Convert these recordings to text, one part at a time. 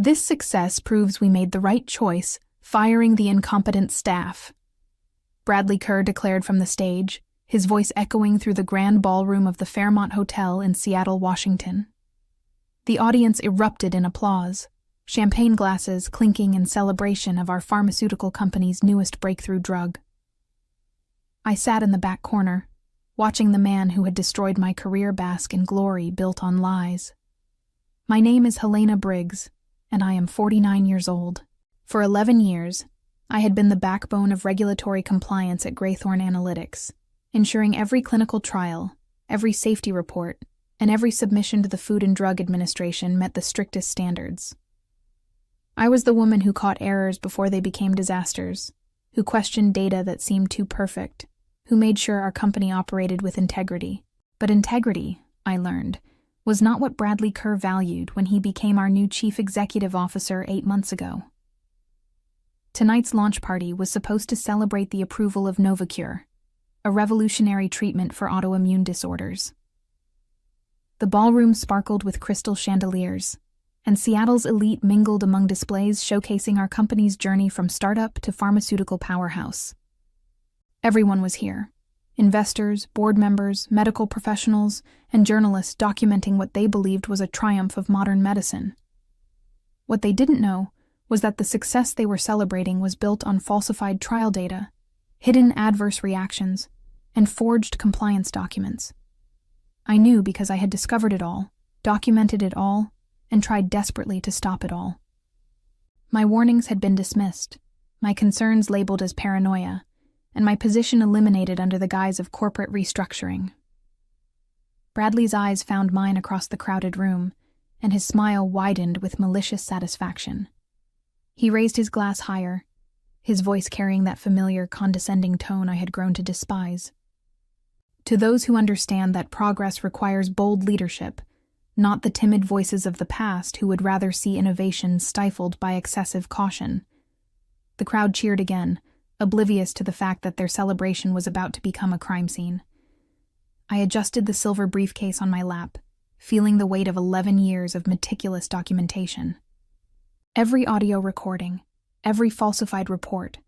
This success proves we made the right choice, firing the incompetent staff," Bradley Kerr declared from the stage, his voice echoing through the grand ballroom of the Fairmont Hotel in Seattle, Washington. The audience erupted in applause, champagne glasses clinking in celebration of our pharmaceutical company's newest breakthrough drug. I sat in the back corner, watching the man who had destroyed my career bask in glory built on lies. My name is Helena Briggs, and I am 49 years old. For 11 years, I had been the backbone of regulatory compliance at Graythorne Analytics, ensuring every clinical trial, every safety report, and every submission to the Food and Drug Administration met the strictest standards. I was the woman who caught errors before they became disasters, who questioned data that seemed too perfect, who made sure our company operated with integrity. But integrity, I learned, was not what Bradley Kerr valued when he became our new chief executive officer 8 months ago. Tonight's launch party was supposed to celebrate the approval of Novacure, a revolutionary treatment for autoimmune disorders. The ballroom sparkled with crystal chandeliers, and Seattle's elite mingled among displays showcasing our company's journey from startup to pharmaceutical powerhouse. Everyone was here: investors, board members, medical professionals, and journalists documenting what they believed was a triumph of modern medicine. What they didn't know was that the success they were celebrating was built on falsified trial data, hidden adverse reactions, and forged compliance documents. I knew because I had discovered it all, documented it all, and tried desperately to stop it all. My warnings had been dismissed, my concerns labeled as paranoia, and my position eliminated under the guise of corporate restructuring. Bradley's eyes found mine across the crowded room, and his smile widened with malicious satisfaction. He raised his glass higher, his voice carrying that familiar, condescending tone I had grown to despise. To those who understand that progress requires bold leadership, not the timid voices of the past who would rather see innovation stifled by excessive caution. The crowd cheered again, oblivious to the fact that their celebration was about to become a crime scene. I adjusted the silver briefcase on my lap, feeling the weight of 11 years of meticulous documentation. Every audio recording, every falsified report,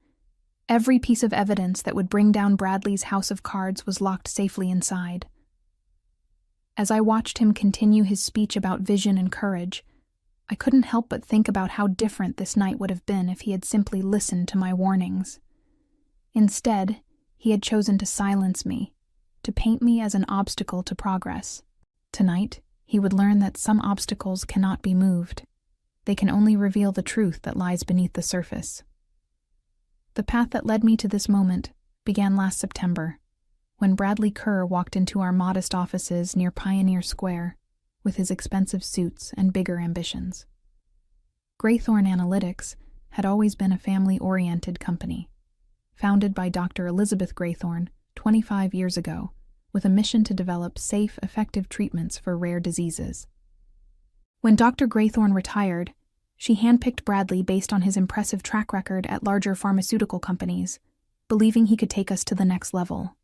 every piece of evidence that would bring down Bradley's house of cards was locked safely inside. As I watched him continue his speech about vision and courage, I couldn't help but think about how different this night would have been if he had simply listened to my warnings. Instead, he had chosen to silence me, to paint me as an obstacle to progress. Tonight, he would learn that some obstacles cannot be moved. They can only reveal the truth that lies beneath the surface. The path that led me to this moment began last September, when Bradley Kerr walked into our modest offices near Pioneer Square with his expensive suits and bigger ambitions. Graythorne Analytics had always been a family-oriented company, founded by Dr. Elizabeth Graythorne 25 years ago, with a mission to develop safe, effective treatments for rare diseases. When Dr. Graythorne retired, she handpicked Bradley based on his impressive track record at larger pharmaceutical companies, believing he could take us to the next level.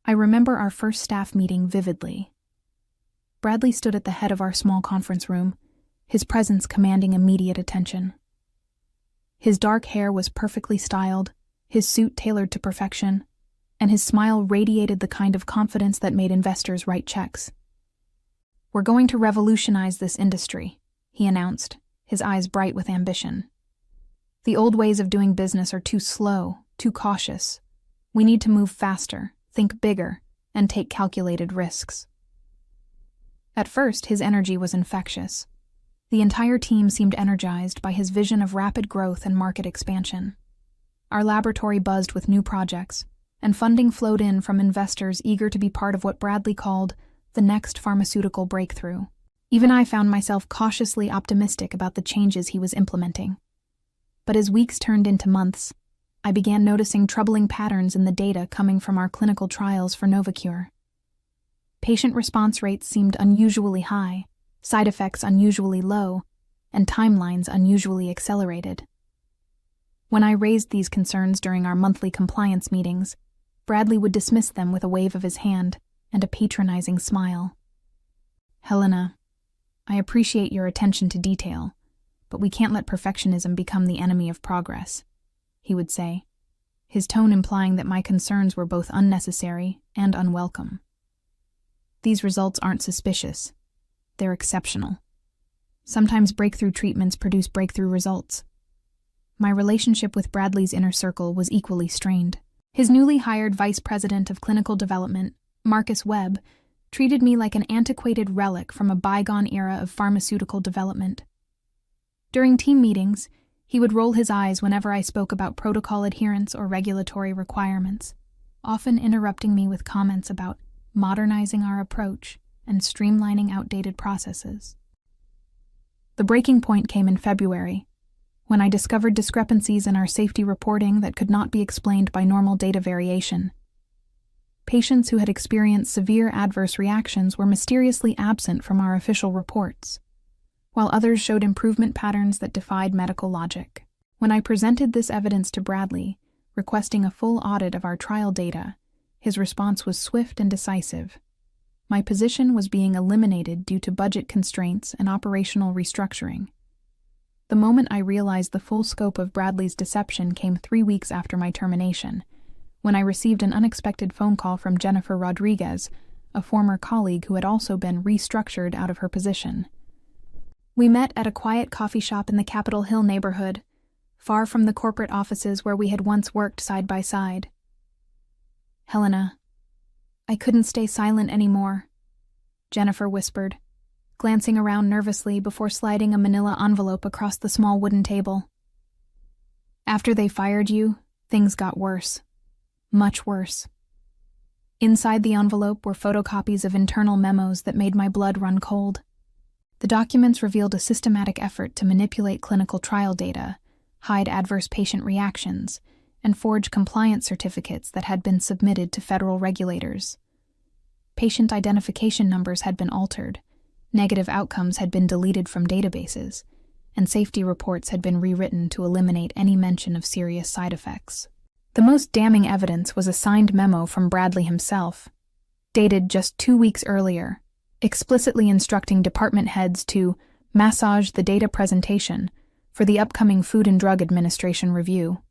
I remember our first staff meeting vividly. Bradley stood at the head of our small conference room, his presence commanding immediate attention. His dark hair was perfectly styled, his suit tailored to perfection, and his smile radiated the kind of confidence that made investors write checks. "We're going to revolutionize this industry," he announced, his eyes bright with ambition. "The old ways of doing business are too slow, too cautious. We need to move faster, think bigger, and take calculated risks." At first, his energy was infectious. The entire team seemed energized by his vision of rapid growth and market expansion. Our laboratory buzzed with new projects, and funding flowed in from investors eager to be part of what Bradley called the next pharmaceutical breakthrough. Even I found myself cautiously optimistic about the changes he was implementing. But as weeks turned into months, I began noticing troubling patterns in the data coming from our clinical trials for Novacure. Patient response rates seemed unusually high, side effects unusually low, and timelines unusually accelerated. When I raised these concerns during our monthly compliance meetings, Bradley would dismiss them with a wave of his hand and a patronizing smile. "Helena, I appreciate your attention to detail, but we can't let perfectionism become the enemy of progress," he would say, his tone implying that my concerns were both unnecessary and unwelcome. "These results aren't suspicious. They're exceptional. Sometimes breakthrough treatments produce breakthrough results." My relationship with Bradley's inner circle was equally strained. His newly hired vice president of clinical development, Marcus Webb, treated me like an antiquated relic from a bygone era of pharmaceutical development. During team meetings, he would roll his eyes whenever I spoke about protocol adherence or regulatory requirements, often interrupting me with comments about modernizing our approach and streamlining outdated processes. The breaking point came in February, when I discovered discrepancies in our safety reporting that could not be explained by normal data variation. Patients who had experienced severe adverse reactions were mysteriously absent from our official reports, while others showed improvement patterns that defied medical logic. When I presented this evidence to Bradley, requesting a full audit of our trial data, his response was swift and decisive. My position was being eliminated due to budget constraints and operational restructuring. The moment I realized the full scope of Bradley's deception came 3 weeks after my termination, when I received an unexpected phone call from Jennifer Rodriguez, a former colleague who had also been restructured out of her position. We met at a quiet coffee shop in the Capitol Hill neighborhood, far from the corporate offices where we had once worked side by side. "Helena, I couldn't stay silent anymore," Jennifer whispered, glancing around nervously before sliding a manila envelope across the small wooden table. "After they fired you, things got worse. Much worse." Inside the envelope were photocopies of internal memos that made my blood run cold. The documents revealed a systematic effort to manipulate clinical trial data, hide adverse patient reactions, and forge compliance certificates that had been submitted to federal regulators. Patient identification numbers had been altered, negative outcomes had been deleted from databases, and safety reports had been rewritten to eliminate any mention of serious side effects. The most damning evidence was a signed memo from Bradley himself, dated just 2 weeks earlier, explicitly instructing department heads to massage the data presentation for the upcoming Food and Drug Administration review.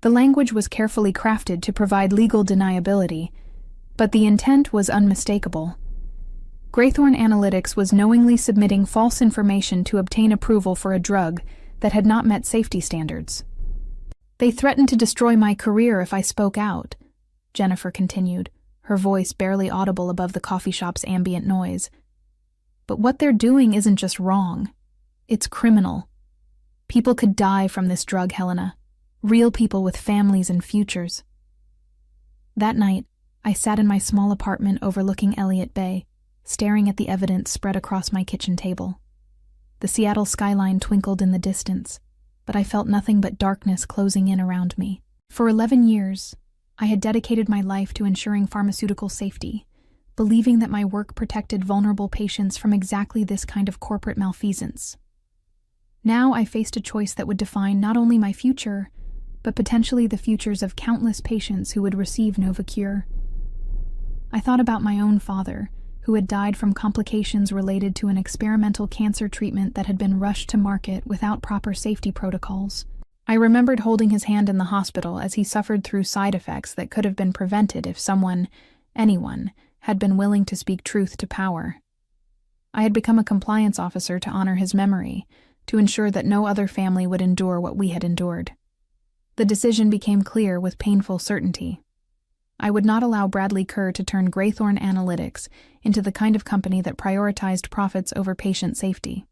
The language was carefully crafted to provide legal deniability, but the intent was unmistakable. Graythorn Analytics was knowingly submitting false information to obtain approval for a drug that had not met safety standards. "They threatened to destroy my career if I spoke out," Jennifer continued, her voice barely audible above the coffee shop's ambient noise. "But what they're doing isn't just wrong. It's criminal. People could die from this drug, Helena. Real people with families and futures." That night, I sat in my small apartment overlooking Elliott Bay, staring at the evidence spread across my kitchen table. The Seattle skyline twinkled in the distance, but I felt nothing but darkness closing in around me. For 11 years, I had dedicated my life to ensuring pharmaceutical safety, believing that my work protected vulnerable patients from exactly this kind of corporate malfeasance. Now I faced a choice that would define not only my future, but potentially the futures of countless patients who would receive Novacure. I thought about my own father, who had died from complications related to an experimental cancer treatment that had been rushed to market without proper safety protocols. I remembered holding his hand in the hospital as he suffered through side effects that could have been prevented if anyone, had been willing to speak truth to power. I had become a compliance officer to honor his memory, to ensure that no other family would endure what we had endured. The decision became clear with painful certainty. I would not allow Bradley Kerr to turn Graythorn Analytics into the kind of company that prioritized profits over patient safety.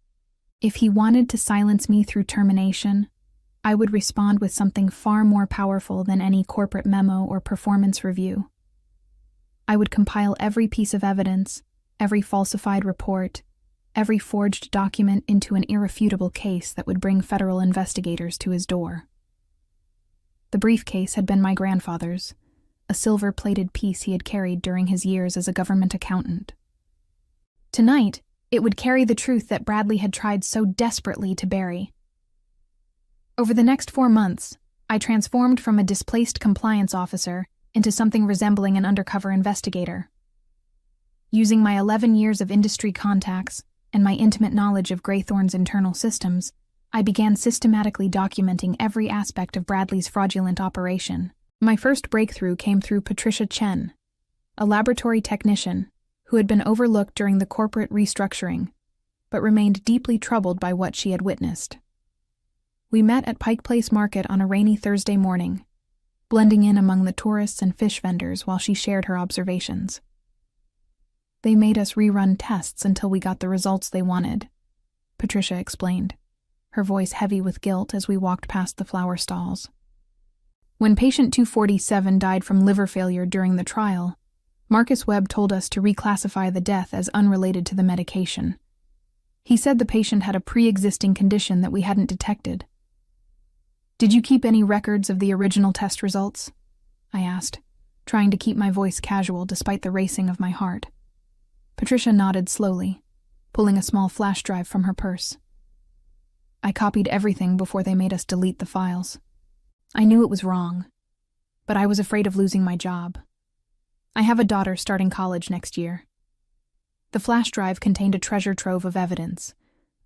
If he wanted to silence me through termination, I would respond with something far more powerful than any corporate memo or performance review. I would compile every piece of evidence, every falsified report, every forged document into an irrefutable case that would bring federal investigators to his door. The briefcase had been my grandfather's, a silver-plated piece he had carried during his years as a government accountant. Tonight, it would carry the truth that Bradley had tried so desperately to bury. Over the next 4 months, I transformed from a displaced compliance officer into something resembling an undercover investigator. Using my 11 years of industry contacts, and my intimate knowledge of Graythorne's internal systems, I began systematically documenting every aspect of Bradley's fraudulent operation. My first breakthrough came through Patricia Chen, a laboratory technician who had been overlooked during the corporate restructuring, but remained deeply troubled by what she had witnessed. We met at Pike Place Market on a rainy Thursday morning, blending in among the tourists and fish vendors while she shared her observations. They made us rerun tests until we got the results they wanted, Patricia explained, her voice heavy with guilt as we walked past the flower stalls. When patient 247 died from liver failure during the trial, Marcus Webb told us to reclassify the death as unrelated to the medication. He said the patient had a pre-existing condition that we hadn't detected. "Did you keep any records of the original test results?" I asked, trying to keep my voice casual despite the racing of my heart. Patricia nodded slowly, pulling a small flash drive from her purse. "I copied everything before they made us delete the files. I knew it was wrong, but I was afraid of losing my job. I have a daughter starting college next year." The flash drive contained a treasure trove of evidence: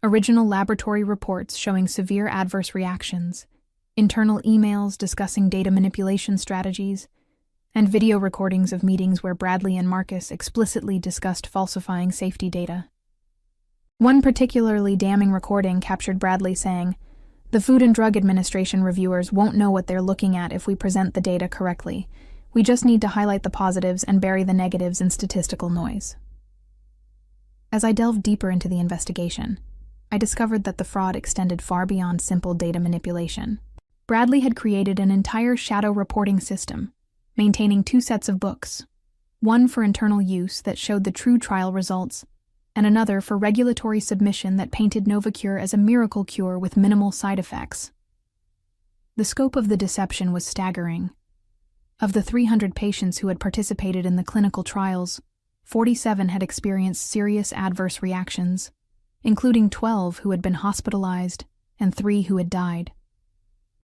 original laboratory reports showing severe adverse reactions, internal emails discussing data manipulation strategies, and video recordings of meetings where Bradley and Marcus explicitly discussed falsifying safety data. One particularly damning recording captured Bradley saying, "The Food and Drug Administration reviewers won't know what they're looking at if we present the data correctly. We just need to highlight the positives and bury the negatives in statistical noise." As I delved deeper into the investigation, I discovered that the fraud extended far beyond simple data manipulation. Bradley had created an entire shadow reporting system, maintaining 2 sets of books, one for internal use that showed the true trial results, and another for regulatory submission that painted Novacure as a miracle cure with minimal side effects. The scope of the deception was staggering. Of the 300 patients who had participated in the clinical trials, 47 had experienced serious adverse reactions, including 12 who had been hospitalized and 3 who had died.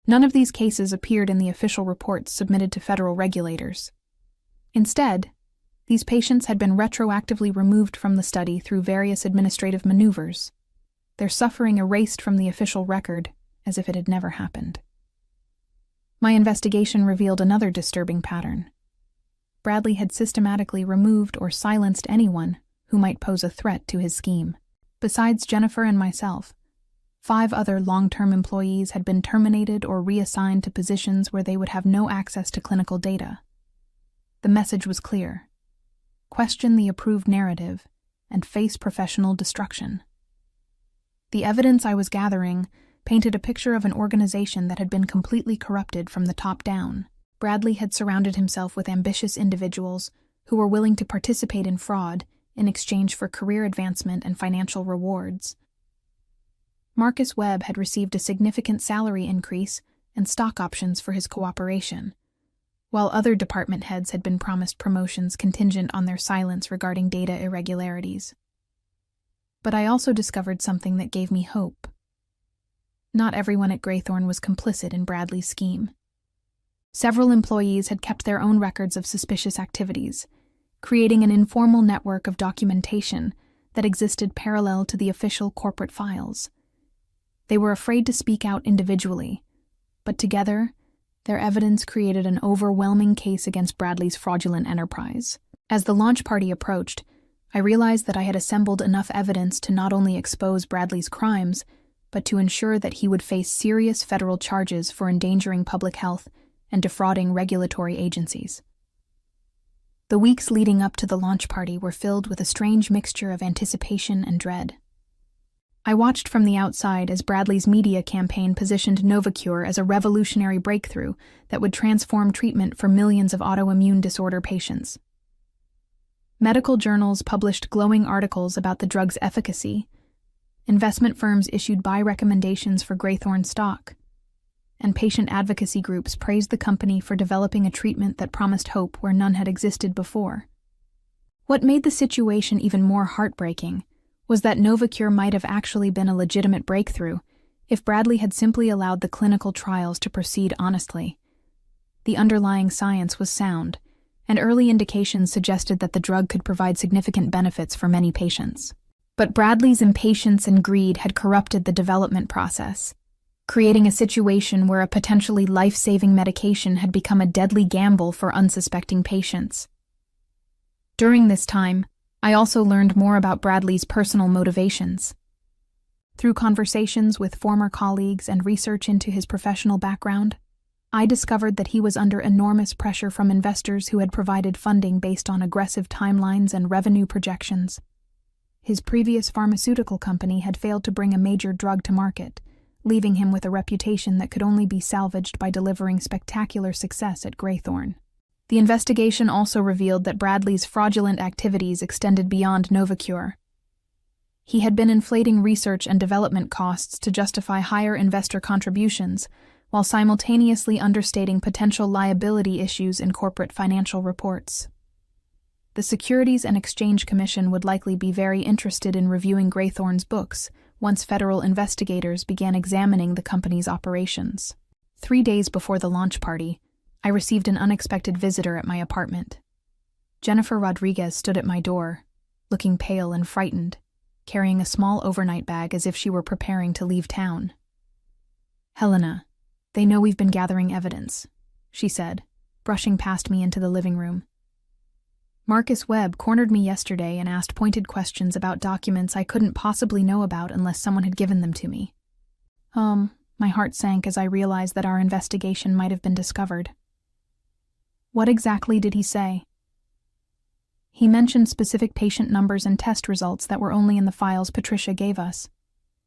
None of these cases appeared in the official reports submitted to federal regulators. Instead, these patients had been retroactively removed from the study through various administrative maneuvers, their suffering erased from the official record as if it had never happened. My investigation revealed another disturbing pattern. Bradley had systematically removed or silenced anyone who might pose a threat to his scheme. Besides Jennifer and myself, 5 other long-term employees had been terminated or reassigned to positions where they would have no access to clinical data. The message was clear: question the approved narrative and face professional destruction. The evidence I was gathering painted a picture of an organization that had been completely corrupted from the top down. Bradley had surrounded himself with ambitious individuals who were willing to participate in fraud in exchange for career advancement and financial rewards. Marcus Webb had received a significant salary increase and stock options for his cooperation, while other department heads had been promised promotions contingent on their silence regarding data irregularities. But I also discovered something that gave me hope. Not everyone at Graythorne was complicit in Bradley's scheme. Several employees had kept their own records of suspicious activities, creating an informal network of documentation that existed parallel to the official corporate files. They were afraid to speak out individually, but together, their evidence created an overwhelming case against Bradley's fraudulent enterprise. As the launch party approached, I realized that I had assembled enough evidence to not only expose Bradley's crimes, but to ensure that he would face serious federal charges for endangering public health and defrauding regulatory agencies. The weeks leading up to the launch party were filled with a strange mixture of anticipation and dread. I watched from the outside as Bradley's media campaign positioned Novacure as a revolutionary breakthrough that would transform treatment for millions of autoimmune disorder patients. Medical journals published glowing articles about the drug's efficacy. Investment firms issued buy recommendations for Graythorne stock, and patient advocacy groups praised the company for developing a treatment that promised hope where none had existed before. What made the situation even more heartbreaking was that Novacure might have actually been a legitimate breakthrough if Bradley had simply allowed the clinical trials to proceed honestly. The underlying science was sound, and early indications suggested that the drug could provide significant benefits for many patients. But Bradley's impatience and greed had corrupted the development process, creating a situation where a potentially life-saving medication had become a deadly gamble for unsuspecting patients. During this time, I also learned more about Bradley's personal motivations. Through conversations with former colleagues and research into his professional background, I discovered that he was under enormous pressure from investors who had provided funding based on aggressive timelines and revenue projections. His previous pharmaceutical company had failed to bring a major drug to market, leaving him with a reputation that could only be salvaged by delivering spectacular success at Graythorn. The investigation also revealed that Bradley's fraudulent activities extended beyond Novacure. He had been inflating research and development costs to justify higher investor contributions, while simultaneously understating potential liability issues in corporate financial reports. The Securities and Exchange Commission would likely be very interested in reviewing Graythorn's books once federal investigators began examining the company's operations. 3 days before the launch party, I received an unexpected visitor at my apartment. Jennifer Rodriguez stood at my door, looking pale and frightened, carrying a small overnight bag as if she were preparing to leave town. "Helena, they know we've been gathering evidence," she said, brushing past me into the living room. "Marcus Webb cornered me yesterday and asked pointed questions about documents I couldn't possibly know about unless someone had given them to me." My heart sank as I realized that our investigation might have been discovered. "What exactly did he say?" "He mentioned specific patient numbers and test results that were only in the files Patricia gave us.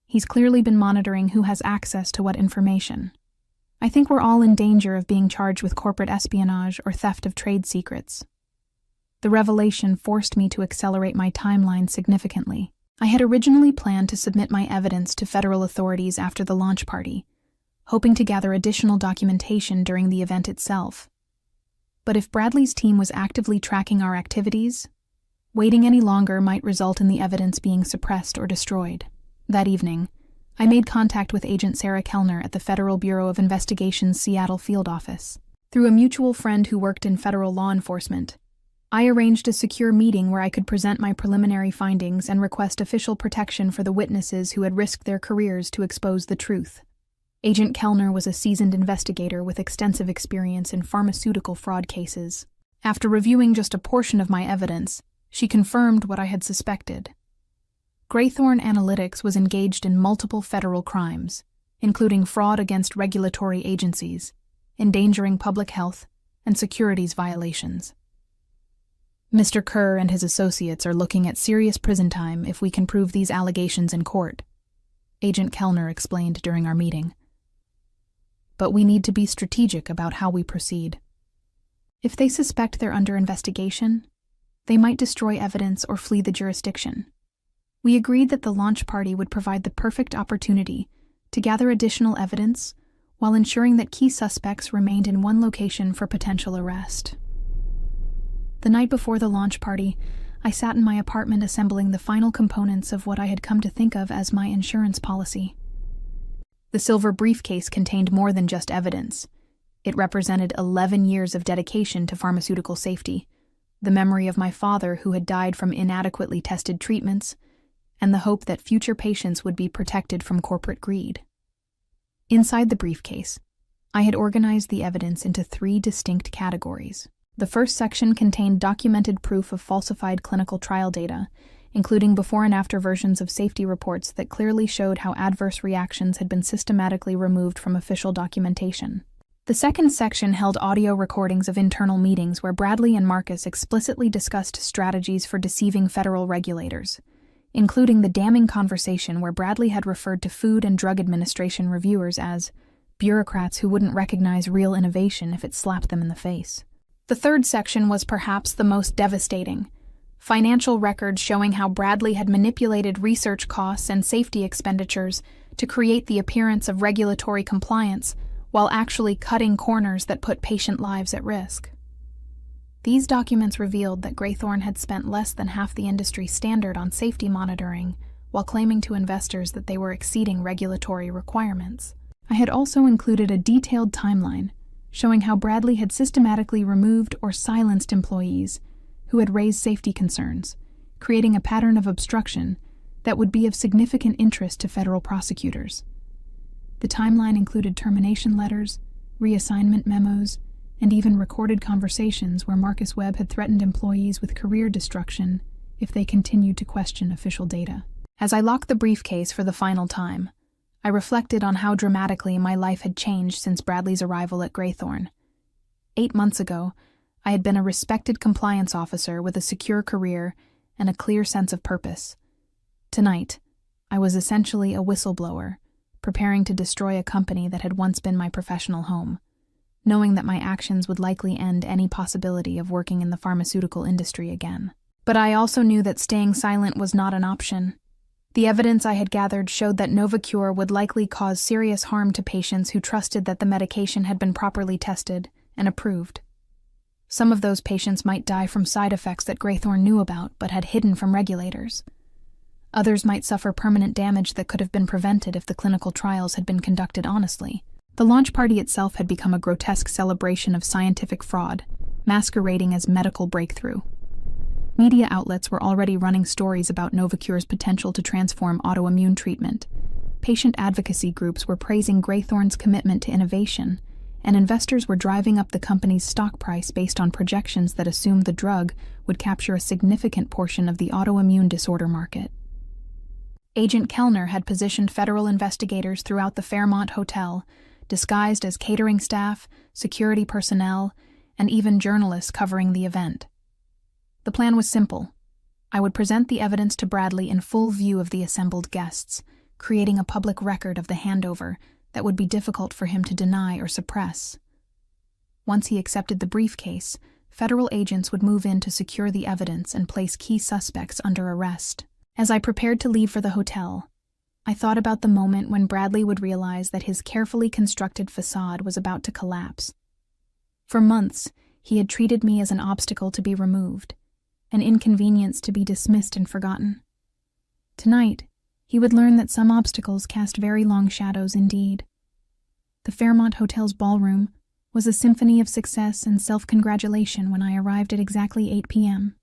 He's clearly been monitoring who has access to what information. I think we're all in danger of being charged with corporate espionage or theft of trade secrets." The revelation forced me to accelerate my timeline significantly. I had originally planned to submit my evidence to federal authorities after the launch party, hoping to gather additional documentation during the event itself. But if Bradley's team was actively tracking our activities, waiting any longer might result in the evidence being suppressed or destroyed. That evening, I made contact with Agent Sarah Kellner at the Federal Bureau of Investigation's Seattle field office. Through a mutual friend who worked in federal law enforcement, I arranged a secure meeting where I could present my preliminary findings and request official protection for the witnesses who had risked their careers to expose the truth. Agent Kellner was a seasoned investigator with extensive experience in pharmaceutical fraud cases. After reviewing just a portion of my evidence, she confirmed what I had suspected. Graythorn Analytics was engaged in multiple federal crimes, including fraud against regulatory agencies, endangering public health, and securities violations. "Mr. Kerr and his associates are looking at serious prison time if we can prove these allegations in court," Agent Kellner explained during our meeting. "But we need to be strategic about how we proceed. If they suspect they're under investigation, they might destroy evidence or flee the jurisdiction. We agreed that the launch party would provide the perfect opportunity to gather additional evidence while ensuring that key suspects remained in one location for potential arrest." The night before the launch party, I sat in my apartment assembling the final components of what I had come to think of as my insurance policy. The silver briefcase contained more than just evidence. It represented 11 years of dedication to pharmaceutical safety, the memory of my father who had died from inadequately tested treatments, and the hope that future patients would be protected from corporate greed. Inside the briefcase, I had organized the evidence into 3 distinct categories. The first section contained documented proof of falsified clinical trial data, including before and after versions of safety reports that clearly showed how adverse reactions had been systematically removed from official documentation. The second section held audio recordings of internal meetings where Bradley and Marcus explicitly discussed strategies for deceiving federal regulators, including the damning conversation where Bradley had referred to Food and Drug Administration reviewers as bureaucrats who wouldn't recognize real innovation if it slapped them in the face. The third section was perhaps the most devastating. Financial records showing how Bradley had manipulated research costs and safety expenditures to create the appearance of regulatory compliance while actually cutting corners that put patient lives at risk. These documents revealed that Graythorn had spent less than half the industry standard on safety monitoring while claiming to investors that they were exceeding regulatory requirements. I had also included a detailed timeline showing how Bradley had systematically removed or silenced employees who had raised safety concerns, creating a pattern of obstruction that would be of significant interest to federal prosecutors. The timeline included termination letters, reassignment memos, and even recorded conversations where Marcus Webb had threatened employees with career destruction if they continued to question official data. As I locked the briefcase for the final time, I reflected on how dramatically my life had changed since Bradley's arrival at Graythorne. 8 months ago, I had been a respected compliance officer with a secure career and a clear sense of purpose. Tonight, I was essentially a whistleblower, preparing to destroy a company that had once been my professional home, knowing that my actions would likely end any possibility of working in the pharmaceutical industry again. But I also knew that staying silent was not an option. The evidence I had gathered showed that Novacure would likely cause serious harm to patients who trusted that the medication had been properly tested and approved. Some of those patients might die from side effects that Graythorne knew about but had hidden from regulators. Others might suffer permanent damage that could have been prevented if the clinical trials had been conducted honestly. The launch party itself had become a grotesque celebration of scientific fraud, masquerading as medical breakthrough. Media outlets were already running stories about Novacure's potential to transform autoimmune treatment. Patient advocacy groups were praising Graythorne's commitment to innovation, and investors were driving up the company's stock price based on projections that assumed the drug would capture a significant portion of the autoimmune disorder market. Agent Kellner had positioned federal investigators throughout the Fairmont Hotel, disguised as catering staff, security personnel, and even journalists covering the event. The plan was simple. I would present the evidence to Bradley in full view of the assembled guests, creating a public record of the handover that would be difficult for him to deny or suppress. Once he accepted the briefcase, federal agents would move in to secure the evidence and place key suspects under arrest. As I prepared to leave for the hotel, I thought about the moment when Bradley would realize that his carefully constructed facade was about to collapse. For months, he had treated me as an obstacle to be removed, an inconvenience to be dismissed and forgotten. Tonight, he would learn that some obstacles cast very long shadows indeed. The Fairmont Hotel's ballroom was a symphony of success and self-congratulation when I arrived at exactly 8 p.m.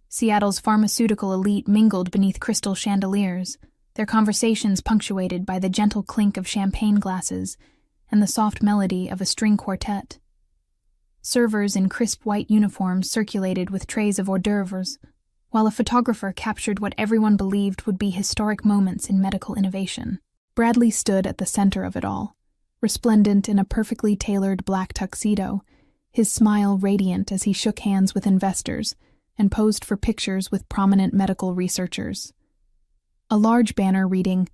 Seattle's pharmaceutical elite mingled beneath crystal chandeliers, their conversations punctuated by the gentle clink of champagne glasses and the soft melody of a string quartet. Servers in crisp white uniforms circulated with trays of hors d'oeuvres, while a photographer captured what everyone believed would be historic moments in medical innovation. Bradley stood at the center of it all, resplendent in a perfectly tailored black tuxedo, his smile radiant as he shook hands with investors and posed for pictures with prominent medical researchers. A large banner reading,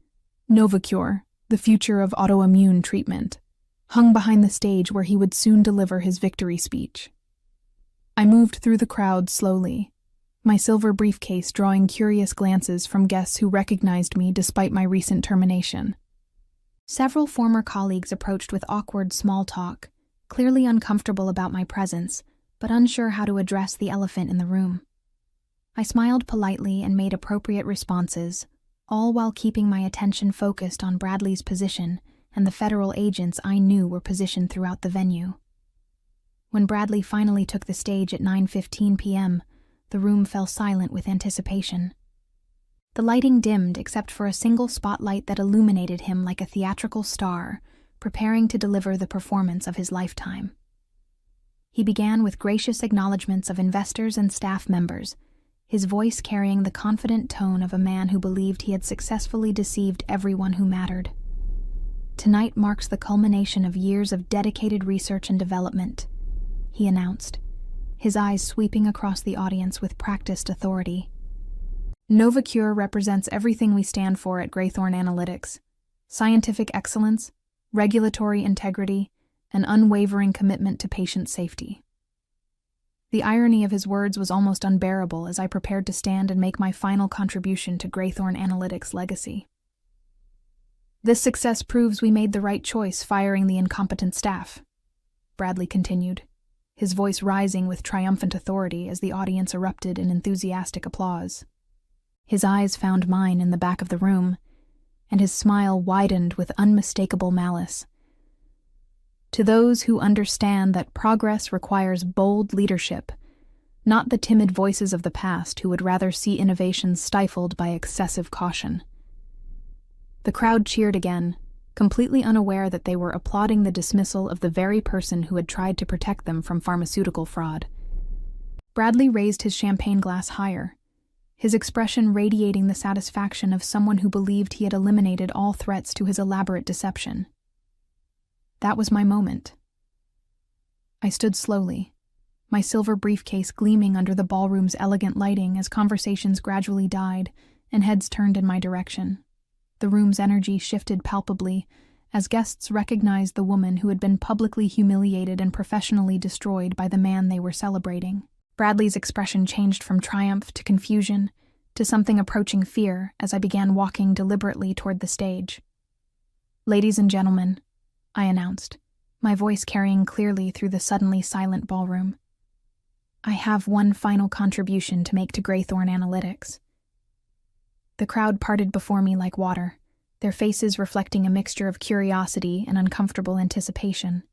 "Novacure, the future of autoimmune treatment," hung behind the stage where he would soon deliver his victory speech. I moved through the crowd slowly, my silver briefcase drawing curious glances from guests who recognized me despite my recent termination. Several former colleagues approached with awkward small talk, clearly uncomfortable about my presence, but unsure how to address the elephant in the room. I smiled politely and made appropriate responses, all while keeping my attention focused on Bradley's position and the federal agents I knew were positioned throughout the venue. When Bradley finally took the stage at 9:15 p.m., the room fell silent with anticipation. The lighting dimmed except for a single spotlight that illuminated him like a theatrical star, preparing to deliver the performance of his lifetime. He began with gracious acknowledgments of investors and staff members, his voice carrying the confident tone of a man who believed he had successfully deceived everyone who mattered. "Tonight marks the culmination of years of dedicated research and development," he announced, his eyes sweeping across the audience with practiced authority. "Novacure represents everything we stand for at Graythorne Analytics: scientific excellence, regulatory integrity, and unwavering commitment to patient safety." The irony of his words was almost unbearable as I prepared to stand and make my final contribution to Graythorne Analytics' legacy. "This success proves we made the right choice firing the incompetent staff," Bradley continued, his voice rising with triumphant authority as the audience erupted in enthusiastic applause. His eyes found mine in the back of the room, and his smile widened with unmistakable malice. "To those who understand that progress requires bold leadership, not the timid voices of the past who would rather see innovation stifled by excessive caution. The crowd cheered again, completely unaware that they were applauding the dismissal of the very person who had tried to protect them from pharmaceutical fraud. Bradley raised his champagne glass higher, his expression radiating the satisfaction of someone who believed he had eliminated all threats to his elaborate deception. That was my moment. I stood slowly, my silver briefcase gleaming under the ballroom's elegant lighting as conversations gradually died and heads turned in my direction. The room's energy shifted palpably as guests recognized the woman who had been publicly humiliated and professionally destroyed by the man they were celebrating. Bradley's expression changed from triumph to confusion to something approaching fear as I began walking deliberately toward the stage. "Ladies and gentlemen," I announced, my voice carrying clearly through the suddenly silent ballroom, "I have one final contribution to make to Greythorn Analytics." The crowd parted before me like water, their faces reflecting a mixture of curiosity and uncomfortable anticipation.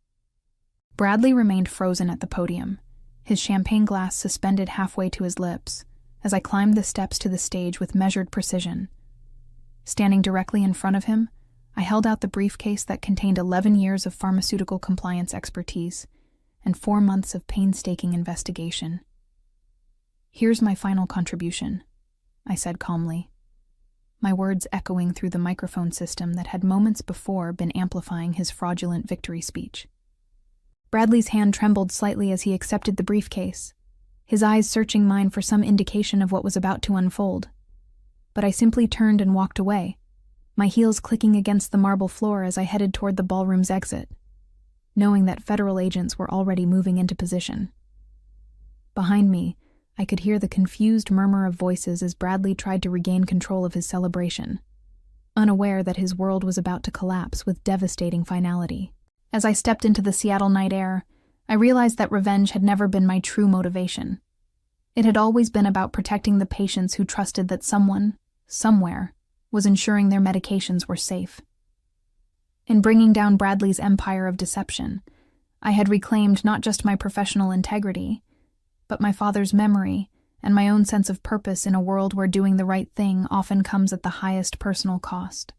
Bradley remained frozen at the podium, his champagne glass suspended halfway to his lips, as I climbed the steps to the stage with measured precision. Standing directly in front of him, I held out the briefcase that contained 11 years of pharmaceutical compliance expertise and 4 months of painstaking investigation. "Here's my final contribution," I said calmly, my words echoing through the microphone system that had moments before been amplifying his fraudulent victory speech. Bradley's hand trembled slightly as he accepted the briefcase, his eyes searching mine for some indication of what was about to unfold. But I simply turned and walked away, my heels clicking against the marble floor as I headed toward the ballroom's exit, knowing that federal agents were already moving into position. Behind me, I could hear the confused murmur of voices as Bradley tried to regain control of his celebration, unaware that his world was about to collapse with devastating finality. As I stepped into the Seattle night air, I realized that revenge had never been my true motivation. It had always been about protecting the patients who trusted that someone, somewhere, was ensuring their medications were safe. In bringing down Bradley's empire of deception, I had reclaimed not just my professional integrity, but my father's memory and my own sense of purpose in a world where doing the right thing often comes at the highest personal cost.